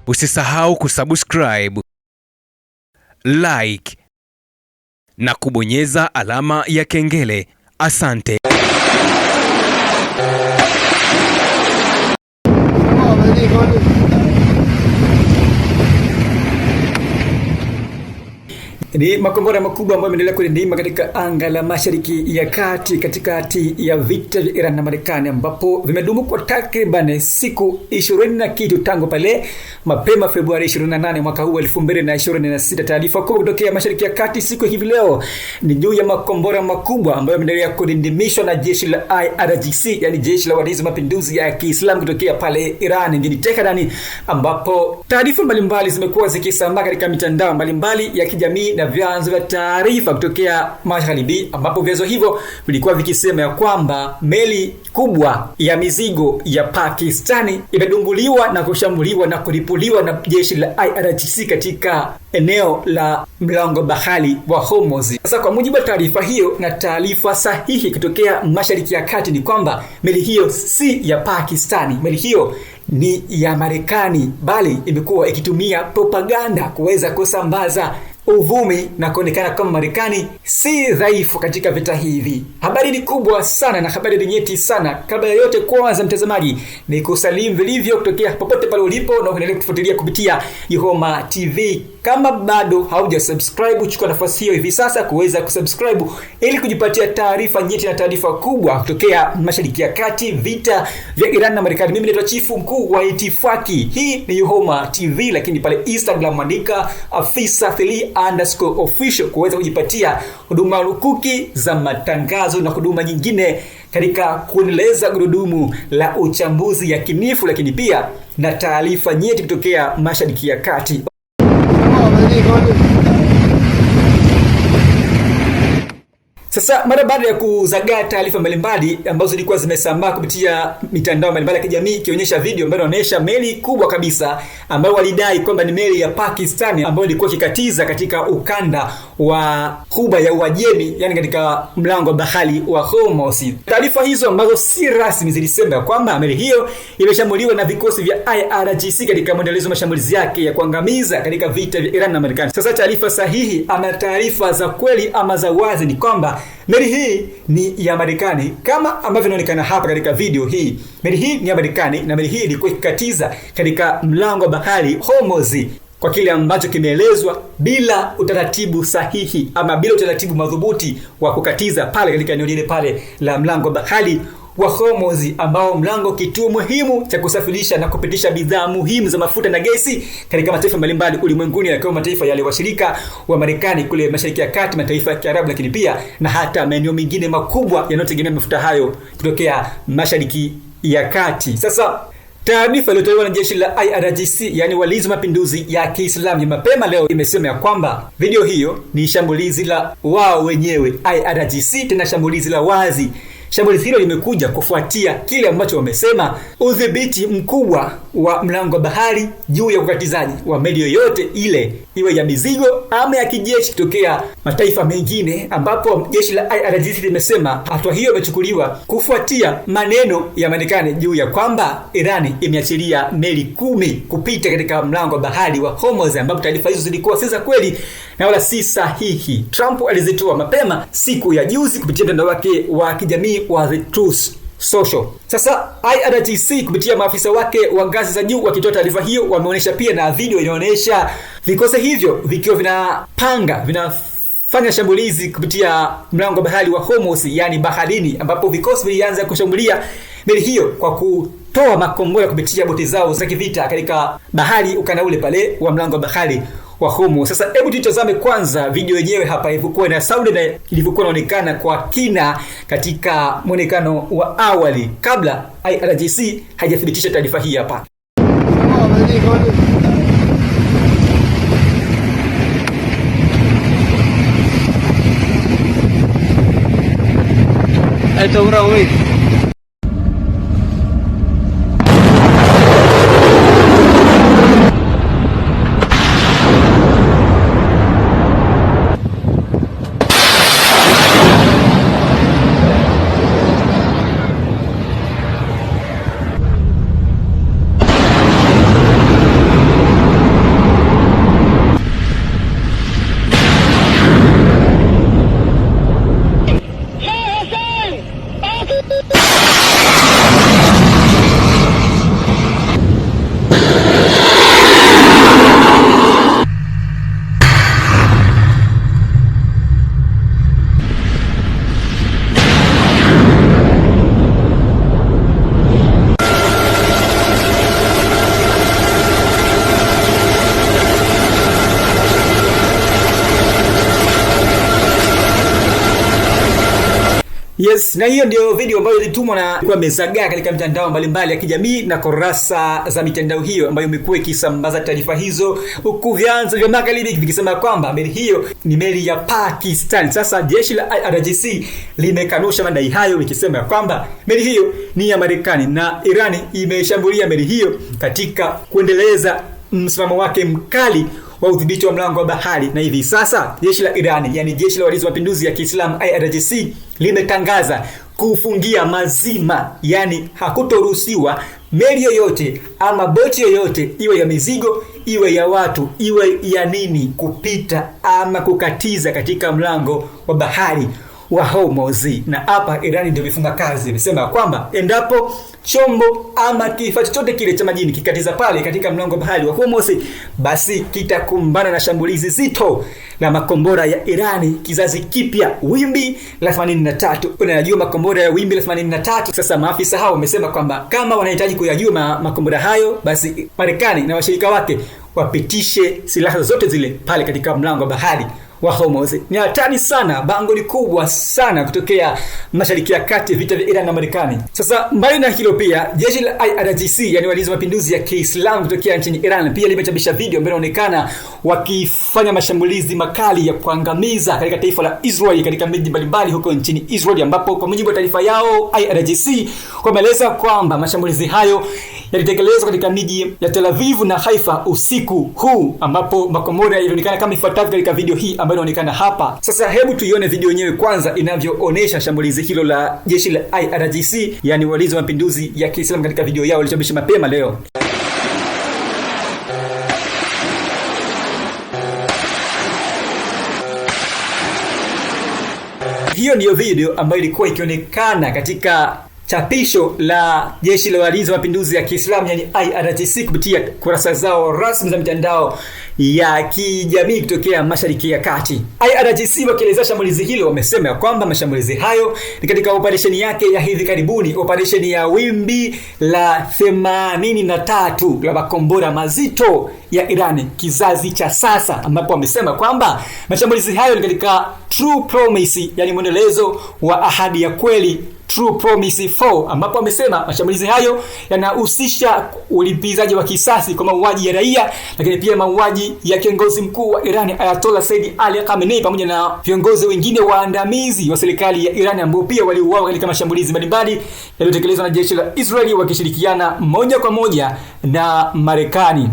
Usisahau kusubscribe, like na kubonyeza alama ya kengele. Asante. Ni makombora makubwa ambayo yameendelea kulindima katika anga la Mashariki ya Kati katikati ya vita vya Iran na Marekani, ambapo vimedumu kwa takriban siku 20 na kitu tangu pale mapema Februari 28 mwaka huu 2026. Taarifa kubwa kutokea Mashariki ya Kati siku hivi leo ni juu ya makombora makubwa ambayo yameendelea kulindimishwa na jeshi la IRGC, yani jeshi la walinzi mapinduzi ya Kiislamu kutokea pale Iran mjini Tehran, ambapo taarifa mbalimbali zimekuwa zikisambaa katika mitandao mbalimbali ya kijamii na vyanzo vya taarifa kutokea Magharibi, ambapo vyanzo hivyo vilikuwa vikisema ya kwamba meli kubwa ya mizigo ya Pakistani imedunguliwa na kushambuliwa na kulipuliwa na jeshi la IRGC katika eneo la mlango bahari wa Hormuz. Sasa kwa mujibu wa taarifa hiyo na taarifa sahihi kutokea Mashariki ya Kati ni kwamba meli hiyo si ya Pakistani, meli hiyo ni ya Marekani, bali imekuwa ikitumia propaganda kuweza kusambaza uvumi na kuonekana kama Marekani si dhaifu katika vita hivi. Habari ni kubwa sana na habari ni nyeti sana. Kabla ya yote, kwanza mtazamaji, ni kusalimu vilivyo kutokea popote pale ulipo na unaendelea kufuatilia kupitia Yuhoma TV. Kama bado hauja subscribe, chukua nafasi hiyo hivi sasa kuweza kusubscribe ili kujipatia taarifa nyeti na taarifa kubwa kutokea Mashariki ya Kati, vita vya Iran na Marekani. Mimi naitwa Chifu Mkuu wa Itifaki. Hii ni Yuhoma TV, lakini pale Instagram andika @Afisa3_official kuweza kujipatia huduma lukuki za matangazo na huduma nyingine katika kuendeleza gurudumu la uchambuzi yakinifu, lakini pia na taarifa nyeti kutokea Mashariki ya Kati. Sasa mara baada ya kuzagaa taarifa mbalimbali ambazo zilikuwa zimesambaa kupitia mitandao mbalimbali ya kijamii ikionyesha video ambayo inaonyesha meli kubwa kabisa ambayo walidai kwamba ni meli ya Pakistani ambayo ilikuwa ikikatiza katika ukanda wa Ghuba ya Uajemi, yani katika mlango wa bahari wa Hormuz. Taarifa hizo ambazo si rasmi zilisema kwamba meli hiyo imeshambuliwa na vikosi vya IRGC katika mwendelezo wa mashambulizi yake ya kuangamiza katika vita vya Iran na Marekani. Sasa taarifa sahihi ama taarifa za kweli ama za wazi ni kwamba meli hii ni ya Marekani kama ambavyo inaonekana hapa katika video hii. Meli hii ni ya Marekani na meli hii ilikuwa ikikatiza katika mlango wa bahari Hormuz kwa kile ambacho kimeelezwa bila utaratibu sahihi ama bila utaratibu madhubuti wa kukatiza pale katika eneo lile pale la mlango wa bahari wa Hormuz, ambao mlango kituo muhimu cha kusafirisha na kupitisha bidhaa muhimu za mafuta na gesi katika mataifa mbalimbali ulimwenguni, yakiwa mataifa yale washirika wa Marekani kule Mashariki ya Kati, mataifa ya Kiarabu, lakini pia na hata maeneo mengine makubwa yanayotegemea mafuta hayo kutokea Mashariki ya Kati. Sasa taarifa iliyotolewa na jeshi la IRGC, yani walinzi mapinduzi ya Kiislamu, mapema leo imesema ya kwamba video hiyo ni shambulizi la wao wenyewe IRGC, tena shambulizi la wazi. Shambulizi hilo limekuja kufuatia kile ambacho wamesema udhibiti mkubwa wa mlango wa bahari juu ya ukatizaji wa meli yoyote ile, iwe ya mizigo ama ya kijeshi kutokea mataifa mengine, ambapo jeshi la IRGC limesema hatua hiyo imechukuliwa kufuatia maneno ya Marekani juu ya kwamba Iran imeachilia meli 10 kupita katika mlango wa bahari wa Hormuz, ambapo taarifa hizo zilikuwa si za kweli na wala si sahihi. Trump alizitoa mapema siku ya juzi kupitia mtandao wake wa kijamii wa The Truth Social. Sasa IRGC kupitia maafisa wake wa ngazi za juu wakitoa taarifa hiyo wameonyesha pia na video inaonyesha vikosi hivyo vikiwa vinafanya shambulizi kupitia mlango wa bahari wa Hormuz, yani baharini, ambapo vikosi vilianza kushambulia meli hiyo kwa kutoa makombora kupitia boti zao za kivita katika bahari ukanda ule pale wa mlango wa bahari wa Hormuz. Sasa hebu tutazame kwanza video yenyewe hapa ilivyokuwa na sauti na ilivyokuwa inaonekana kwa kina katika muonekano wa awali kabla IRGC haijathibitisha taarifa hii hapa. Yes, na hiyo ndio video ambayo ilitumwa na kwa mezagaa katika mitandao mbalimbali ya kijamii na kurasa za mitandao hiyo ambayo imekuwa ikisambaza taarifa hizo, huku vyanzo vya magharibi vikisema kwamba meli hiyo ni meli ya Pakistan. Sasa jeshi la IRGC limekanusha madai hayo likisema kwamba meli hiyo ni ya Marekani na Irani imeshambulia meli hiyo katika kuendeleza msimamo wake mkali wa udhibiti wa mlango wa bahari. Na hivi sasa jeshi la Irani, yani jeshi la walinzi wa mapinduzi ya Kiislamu IRGC, limetangaza kufungia mazima, yani hakutoruhusiwa meli yoyote ama boti yoyote, iwe ya mizigo, iwe ya watu, iwe ya nini, kupita ama kukatiza katika mlango wa bahari wa Hormuz. Na hapa Irani ndio imefunga kazi, imesema kwamba endapo chombo ama kifaa chochote kile cha majini kikatiza pale katika mlango wa bahari wa Hormuz, basi kitakumbana na shambulizi zito la makombora ya Irani kizazi kipya, wimbi la 83. Unajua makombora ya wimbi la 83. Sasa maafisa hao wamesema kwamba kama wanahitaji kuyajua makombora hayo, basi Marekani na washirika wake wapitishe silaha zote zile pale katika mlango wa bahari wa Hormuz. Ni hatari sana, bango ni kubwa sana kutokea Mashariki ya Kati, vita vya Iran na Marekani. Sasa mbali na hilo pia jeshi la IRGC, yani walinzi wa mapinduzi ya Kiislamu kutokea nchini Iran, pia limechapisha video ambayo inaonekana wakifanya mashambulizi makali ya kuangamiza katika taifa la Israel katika miji mbalimbali huko nchini Israel, ambapo kwa mujibu wa taarifa yao IRGC wameeleza kwamba mashambulizi hayo yalitekelezwa katika miji ya Tel Aviv na Haifa usiku huu, ambapo makombora yalionekana kama ifuatavyo katika video hii ambayo inaonekana hapa. Sasa hebu tuione video yenyewe kwanza inavyoonesha shambulizi hilo la jeshi la IRGC, yani walinzi wa mapinduzi ya Kiislamu, katika video yao iliyochapisha mapema leo. Hiyo ndiyo video ambayo ilikuwa ikionekana katika chapisho la jeshi la walinzi wa mapinduzi ya Kiislamu, yani IRGC, kupitia kurasa zao rasmi za mitandao ya kijamii kutokea Mashariki ya Kati. IRGC wakielezea shambulizi hilo wamesema kwamba mashambulizi hayo ni katika operesheni yake ya hivi karibuni, operesheni ya wimbi la 83 la makombora mazito ya Irani kizazi cha sasa, ambapo wamesema kwamba mashambulizi hayo ni katika True Promise, yani mwendelezo wa ahadi ya kweli, True Promise 4, ambapo wamesema mashambulizi hayo yanahusisha ulipizaji wa kisasi kwa mauaji ya raia, lakini pia mauaji ya kiongozi mkuu wa Iran Ayatollah Said Ali Khamenei pamoja na viongozi wengine waandamizi wa serikali ya Iran ambao pia waliuawa katika mashambulizi mbalimbali yaliyotekelezwa na jeshi la Israeli wakishirikiana moja kwa moja na Marekani.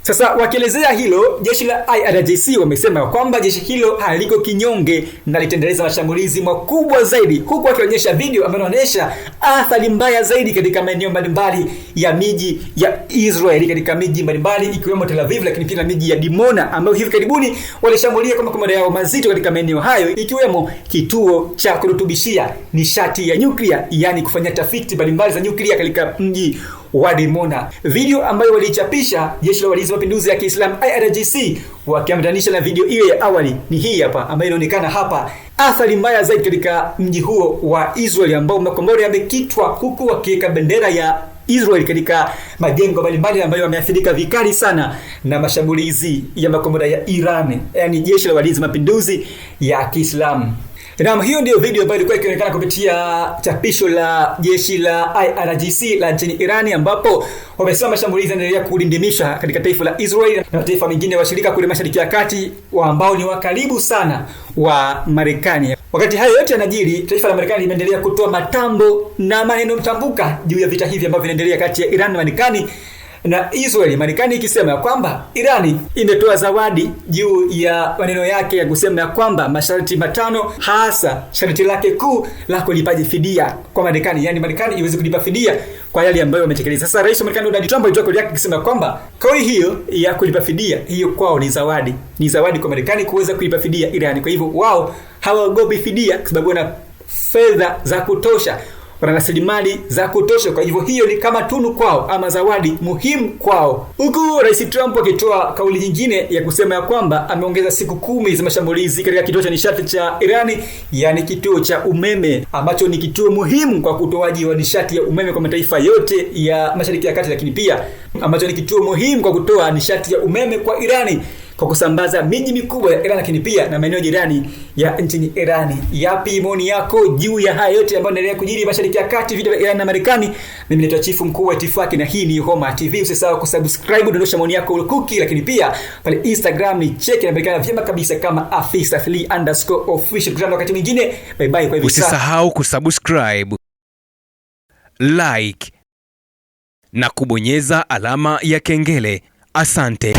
Sasa wakielezea hilo, jeshi la IRGC wamesema kwamba jeshi hilo haliko kinyonge na litaendeleza mashambulizi makubwa zaidi, huku wakionyesha video ambayo inaonyesha athari mbaya zaidi katika maeneo mbalimbali ya miji ya Israeli, katika miji mbalimbali ikiwemo Tel Aviv, lakini pia miji ya Dimona ambayo hivi karibuni walishambulia kwa makombora yao mazito katika maeneo hayo, ikiwemo kituo cha kurutubishia nishati ya nyuklia, yani kufanya tafiti mbalimbali za nyuklia katika mji wa Dimona. Video ambayo walichapisha jeshi la walinzi wa mapinduzi ya Kiislamu IRGC wakiambatanisha na video ile ya awali ni hii hapa ambayo inaonekana hapa, athari mbaya zaidi katika mji huo wa Israel ambao makombora yamekitwa, huku wakiweka bendera ya Israel katika majengo mbalimbali ambayo yameathirika vikali sana na mashambulizi ya makombora ya Iran, yani jeshi la walinzi wa mapinduzi ya Kiislamu. Na hiyo ndio video ambayo ilikuwa ikionekana kupitia chapisho la jeshi la IRGC la nchini Irani, ambapo wamesema mashambulizi yanaendelea kulindimisha katika taifa la Israel na mataifa mengine washirika kule Mashariki ya Kati ambao ni wa karibu sana wa Marekani. Wakati hayo yote yanajiri, taifa la Marekani limeendelea kutoa matambo na maneno mtambuka juu ya vita hivi ambavyo vinaendelea kati ya Iran na Marekani na Israeli. Marekani ikisema kwamba Irani imetoa zawadi juu ya maneno yake ya kusema kwamba masharti matano, hasa sharti lake kuu la kulipaji fidia kwa Marekani, yani Marekani iweze kulipa fidia kwa yale ambayo wametekeleza. Sasa rais wa Marekani Donald Trump alitoa kauli yake akisema kwamba kauli hiyo ya kulipa fidia hiyo kwao ni zawadi. Ni zawadi kwa Marekani kuweza kulipa fidia Irani. Kwa hivyo wao hawaogopi fidia kwa sababu wana fedha za kutosha, wana rasilimali za kutosha. Kwa hivyo hiyo ni kama tunu kwao ama zawadi muhimu kwao. Huku Rais Trump akitoa kauli nyingine ya kusema ya kwamba ameongeza siku 10 za mashambulizi katika kituo cha nishati cha Irani, yani kituo cha umeme ambacho ni kituo muhimu kwa kutoaji wa nishati ya umeme kwa mataifa yote ya Mashariki ya Kati, lakini pia ambacho ni kituo muhimu kwa kutoa nishati ya umeme kwa Irani kwa kusambaza miji mikubwa ya Iran, lakini pia na maeneo jirani ya nchini Iran. Yapi maoni yako juu ya haya yote ambayo yanaendelea kujiri Mashariki ya Kati, vita vya Iran na Marekani? Mimi ni Chifu Mkuu wa Itifaki na hii ni Homa TV. Usisahau kusubscribe, dondosha maoni yako ukuki, lakini pia pale Instagram ni check inapatikana vyema kabisa kama Afisa3_official. Wakati mwingine bye bye kwa hivi sasa. Usisahau kusubscribe, like na kubonyeza alama ya kengele. Asante.